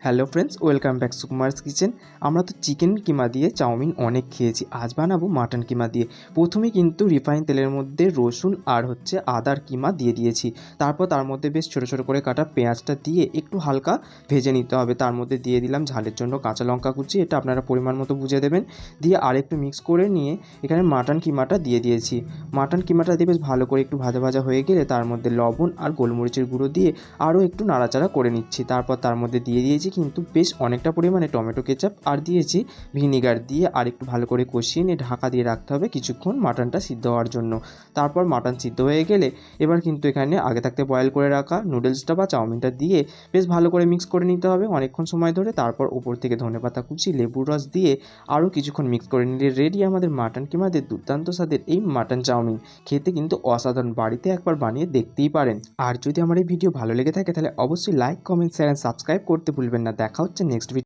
Hello friends, welcome back Sukumar's kitchen. আমরা তো chicken কিমা দিয়ে চাউমিন অনেক খেয়েছি, আজ বানাবো মাটন কিমা দিয়ে। প্রথমে কিন্তু রিফাইন তেলের মধ্যে রসুন আর আদার কিমা দিয়ে দিয়েছি। তারপর তার মধ্যে বেশ ছোটো ছোটো করে কাটা পেঁয়াজটা দিয়ে একটু হালকা ভেজে নিতে হবে। তার মধ্যে দিয়ে দিলাম ঝালের জন্য কাঁচা লঙ্কা কুচি, এটা আপনারা পরিমাণ মতো বুঝে দেবেন। দিয়ে আরেকটু মিক্স করে নিয়ে এখানে মাটন কিমাটা দিয়ে দিয়েছি। মাটন কিমাটা দিয়ে বেশ ভালো করে একটু ভাজা ভাজা হয়ে গেলে তার মধ্যে লবণ আর গোলমরিচের গুঁড়ো দিয়ে আরও একটু নাড়াচাড়া করে নিচ্ছি। তারপর তার মধ্যে দিয়ে দিয়েছি কিন্তু বেশ অনেকটা পরিমাণে টমেটো কেচাপ, আর দিয়েছি ভিনিগার দিয়ে আর একটু ভালো করে কষিয়ে নিয়ে ঢাকা দিয়ে রাখতে হবে কিছুক্ষণ মাটনটা সিদ্ধ হওয়ার জন্য। তারপর মাটন সিদ্ধ হয়ে গেলে এবার কিন্তু এখানে আগে থাকতে বয়েল করে রাখা নুডলসটা বা চাউমিনটা দিয়ে বেশ ভালো করে মিক্স করে নিতে হবে অনেকক্ষণ সময় ধরে। তারপর উপর থেকে ধনেপাতা কুচি, লেবুর রস দিয়ে আরও কিছুক্ষণ মিক্স করে নিলে রেডি আমাদের মাটন কিমাদের দুর্দান্ত স্বাদের এই মাটন চাউমিন। খেতে কিন্তু অসাধারণ, বাড়িতে একবার বানিয়ে দেখতেই পারেন। আর যদি আমার এই ভিডিও ভালো লেগে থাকে তাহলে অবশ্যই like, comment, share and subscribe করতে ভুলবেন না। দেখা হচ্ছে নেক্সট ভিডিও।